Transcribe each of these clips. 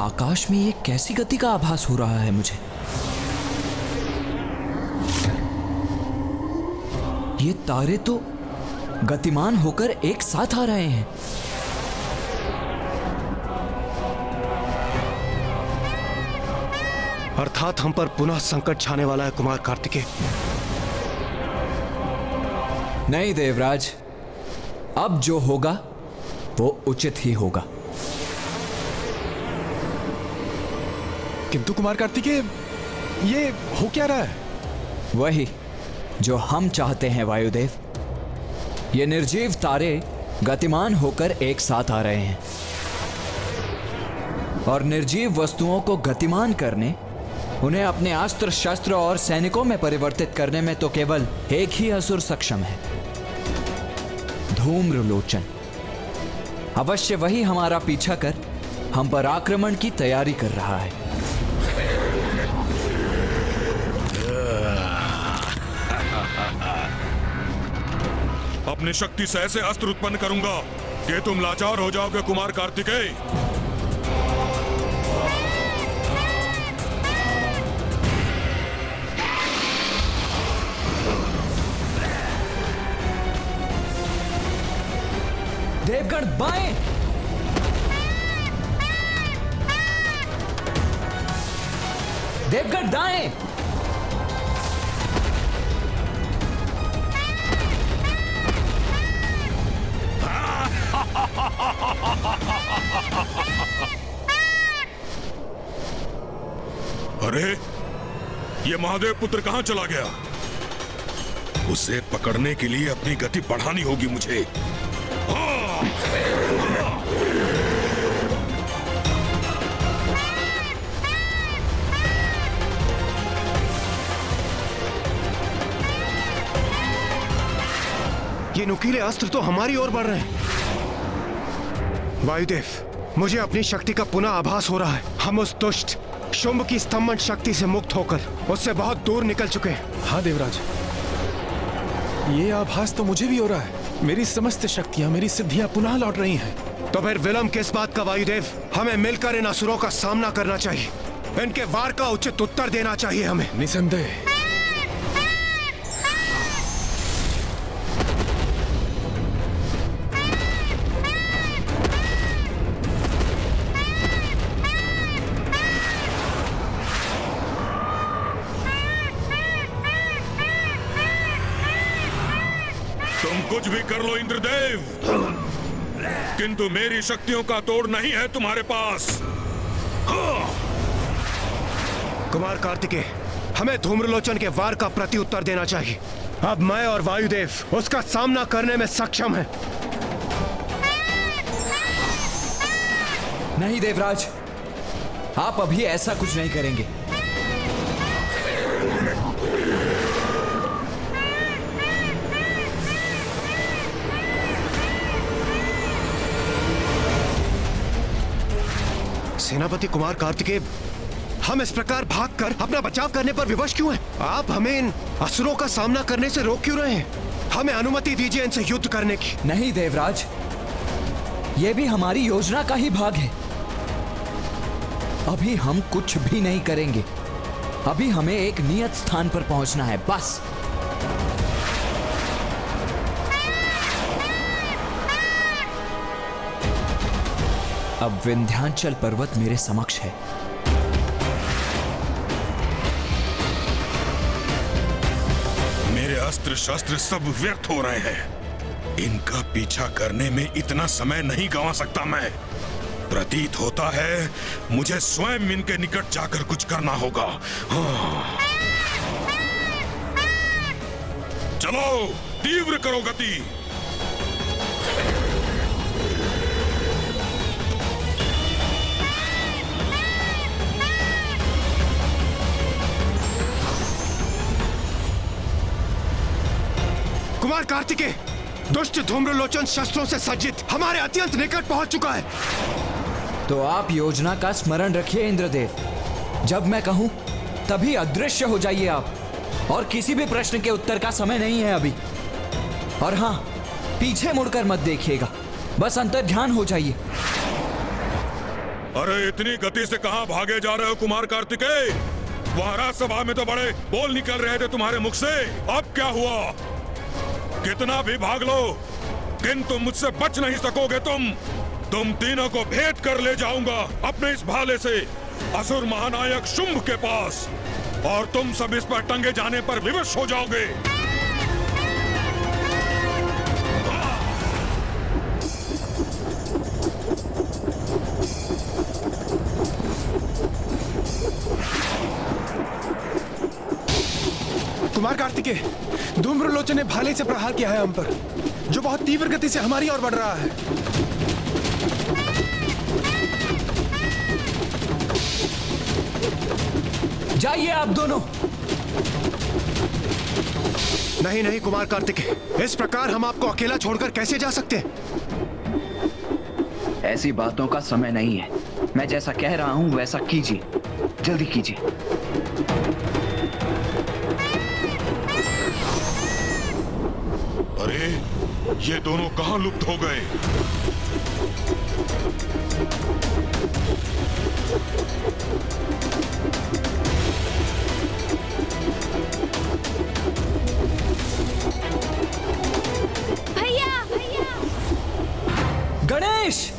आकाश में ये कैसी गति का आभास हो रहा है मुझे? ये तारे तो गतिमान होकर एक साथ आ रहे हैं। अर्थात हम पर पुनः संकट छाने वाला है कुमार कार्तिकेय। नहीं देवराज, अब जो होगा वो उचित ही होगा। किंतु कुमार कार्तिकेय, ये हो क्या रहा है? वही जो हम चाहते हैं वायुदेव। ये निर्जीव तारे गतिमान होकर एक साथ आ रहे हैं और निर्जीव वस्तुओं को गतिमान करने, उन्हें अपने अस्त्र शस्त्र और सैनिकों में परिवर्तित करने में तो केवल एक ही असुर सक्षम है, धूम्रलोचन। अवश्य वही हमारा पीछा कर हम पर आक्रमण की तैयारी कर रहा है। अपनी शक्ति से ऐसे अस्त्र उत्पन्न करूंगा कि तुम लाचार हो जाओगे कुमार कार्तिकेय। देवगण बाएं! देवगण दाएं! अरे, ये महादेव पुत्र कहां चला गया? उसे पकड़ने के लिए अपनी गति बढ़ानी होगी मुझे। ये नुकीले अस्त्र तो हमारी ओर बढ़ रहे हैं। वायुदेव, मुझे अपनी शक्ति का पुनः आभास हो रहा है। हम उस दुष्ट शुंभ की स्तंभन शक्ति से मुक्त होकर उससे बहुत दूर निकल चुके हैं। हाँ देवराज, ये आभास तो मुझे भी हो रहा है। मेरी समस्त शक्तियां, मेरी सिद्धियां पुनः लौट रही हैं। तो फिर विलंब किस बात का वायुदेव? हमें मिलकर इन असुरों का सामना करना चाहिए। इनके वार का उचित उत्तर देना चाहिए हमें। निसंदेह। तुम कुछ भी कर लो इंद्रदेव, किंतु मेरी शक्तियों का तोड़ नहीं है तुम्हारे पास। कुमार कार्तिकेय, हमें धूम्रलोचन के वार का प्रत्युत्तर देना चाहिए। अब मैं और वायुदेव उसका सामना करने में सक्षम हैं। नहीं देवराज, आप अभी ऐसा कुछ नहीं करेंगे। सेनापति कुमार कार्तिकेय, हम इस प्रकार भागकर अपना बचाव करने पर विवश क्यों हैं? आप हमें इन असुरों का सामना करने से रोक क्यों रहे हैं? हमें अनुमति दीजिए इनसे युद्ध करने की। नहीं देवराज, यह भी हमारी योजना का ही भाग है। अभी हम कुछ भी नहीं करेंगे। अभी हमें एक नियत स्थान पर पहुंचना है, बस। अब विंध्याचल पर्वत मेरे समक्ष है। मेरे अस्त्र शस्त्र सब व्यर्थ हो रहे हैं। इनका पीछा करने में इतना समय नहीं गंवा सकता मैं। प्रतीत होता है मुझे स्वयं इनके निकट जाकर कुछ करना होगा। हाँ। चलो, तीव्र करो गति। कुमार कार्तिकेय, दुष्ट धूम्रलोचन शस्त्रों से सज्जित हमारे अत्यंत निकट पहुंच चुका है। तो आप योजना का स्मरण रखिए इंद्रदेव। जब मैं कहूं तभी अदृश्य हो जाइए आप, और किसी भी प्रश्न के उत्तर का समय नहीं है अभी। और हां, पीछे मुड़कर मत देखिएगा, बस अंतर्ध्यान हो जाइए। अरे इतनी गति से कहां भागे जा रहे हो कुमार कार्तिकेय? वहां राजसभा में तो बड़े बोल निकल रहे थे तुम्हारे मुख से, अब क्या हुआ? कितना भी भाग लो किंतु मुझसे बच नहीं सकोगे तुम तीनों को भेद कर ले जाऊंगा अपने इस भाले से असुर महानायक शुंभ के पास, और तुम सब इस पर टंगे जाने पर विवश हो जाओगे। कुमार कार्तिकेय, धूम्रलोचन ने भाले से प्रहार किया है हम पर, जो बहुत तीव्र गति से हमारी ओर बढ़ रहा है। जाइए आप दोनों। नहीं नहीं कुमार कार्तिकेय, इस प्रकार हम आपको अकेला छोड़कर कैसे जा सकते हैं? ऐसी बातों का समय नहीं है। मैं जैसा कह रहा हूं वैसा कीजिए, जल्दी कीजिए। अरे ये दोनों कहां लुप्त हो गए? भैया गणेश!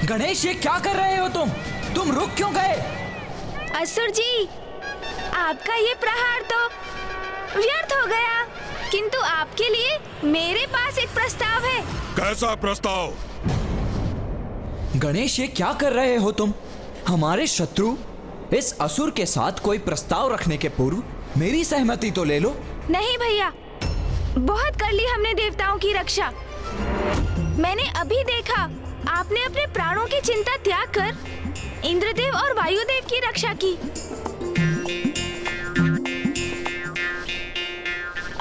गणेश, ये क्या कर रहे हो तुम रुक क्यों गए? असुर जी, आपका ये प्रहार तो व्यर्थ हो गया, किंतु आपके लिए मेरे पास एक प्रस्ताव है। कैसा प्रस्ताव? गणेश, ये क्या कर रहे हो तुम? हमारे शत्रु इस असुर के साथ कोई प्रस्ताव रखने के पूर्व मेरी सहमति तो ले लो। नहीं भैया, बहुत कर ली हमने देवताओं की रक्षा। मैंने अभी देखा आपने अपने प्राणों की चिंता त्याग कर इंद्रदेव और वायुदेव की रक्षा की,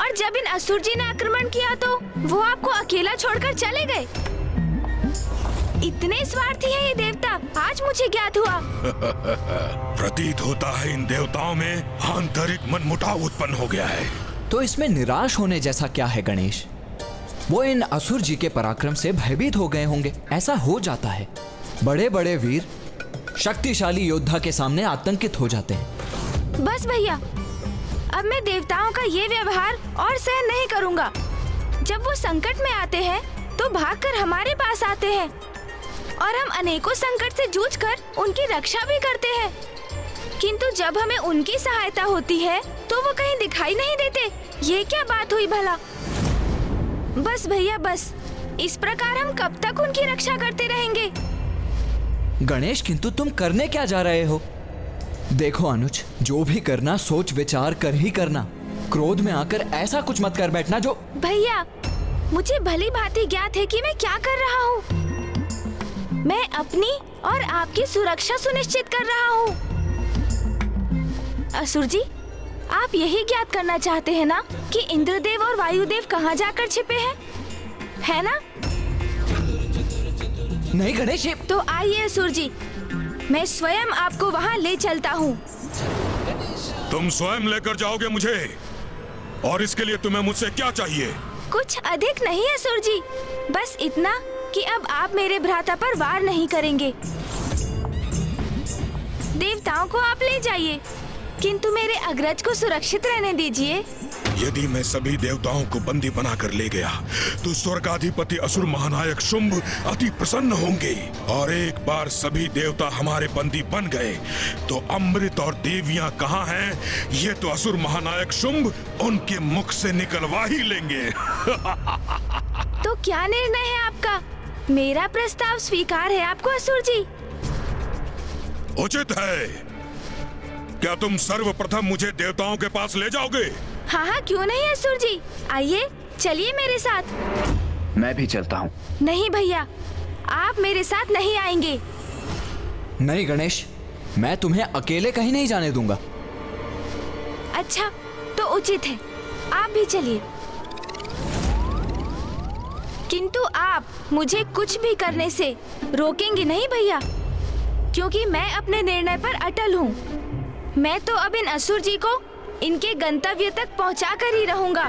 और जब इन असुर जी ने आक्रमण किया तो वो आपको अकेला छोड़कर चले गए। इतने स्वार्थी है ये देवता, आज मुझे ज्ञात हुआ। प्रतीत होता है इन देवताओं में आंतरिक मनमुटाव उत्पन्न हो गया है। तो इसमें निराश होने जैसा क्या है गणेश? वो इन असुर जी के पराक्रम से भयभीत हो गए होंगे। ऐसा हो जाता है, बड़े बड़े वीर शक्तिशाली योद्धा के सामने आतंकित हो जाते हैं। बस भैया, अब मैं देवताओं का ये व्यवहार और सहन नहीं करूंगा। जब वो संकट में आते हैं तो भागकर हमारे पास आते हैं, और हम अनेकों संकट से जूझकर उनकी रक्षा भी करते हैं, किंतु जब हमें उनकी सहायता होती है तो वो कहीं दिखाई नहीं देते। ये क्या बात हुई भला? बस भैया बस, इस प्रकार हम कब तक उनकी रक्षा करते रहेंगे? गणेश, किंतु तुम करने क्या जा रहे हो? देखो अनुज, जो भी करना सोच विचार कर ही करना। क्रोध में आकर ऐसा कुछ मत कर बैठना जो। भैया, मुझे भली भांति ज्ञात है कि मैं क्या कर रहा हूँ। मैं अपनी और आपकी सुरक्षा सुनिश्चित कर रहा हूँ। असुर जी, आप यही ज्ञात करना चाहते हैं ना कि इंद्रदेव और वायुदेव कहाँ जाकर छिपे हैं, है ना? नहीं गणेश, ये तो आइए असुर जी, मैं स्वयं आपको वहाँ ले चलता हूँ। तुम स्वयं लेकर जाओगे मुझे? और इसके लिए तुम्हें मुझसे क्या चाहिए? कुछ अधिक नहीं असुर जी, बस इतना कि अब आप मेरे भ्राता पर वार नहीं करेंगे। देवताओं को आप ले जाइए, किंतु मेरे अग्रज को सुरक्षित रहने दीजिए। यदि मैं सभी देवताओं को बंदी बनाकर ले गया तो स्वर्गाधिपति असुर महानायक शुंभ अति प्रसन्न होंगे, और एक बार सभी देवता हमारे बंदी बन गए तो अमृत और देवियां कहाँ हैं, ये तो असुर महानायक शुंभ उनके मुख से निकलवा ही लेंगे। तो क्या निर्णय है आपका? मेरा प्रस्ताव स्वीकार है आपको असुर जी? उचित है। क्या तुम सर्वप्रथम मुझे देवताओं के पास ले जाओगे? हाँ हाँ, क्यों नहीं असुर जी, आइए चलिए मेरे साथ। मैं भी चलता हूँ। नहीं भैया, आप मेरे साथ नहीं आएंगे। नहीं गणेश, मैं तुम्हें अकेले कहीं नहीं जाने दूंगा। अच्छा, तो उचित है, आप भी चलिए। किंतु आप मुझे कुछ भी करने से रोकेंगे नहीं भैया, क्योंकि मैं अपने निर्णय पर अटल हूँ। मैं तो अब इन असुर जी को इनके गंतव्य तक पहुँचा कर ही रहूंगा।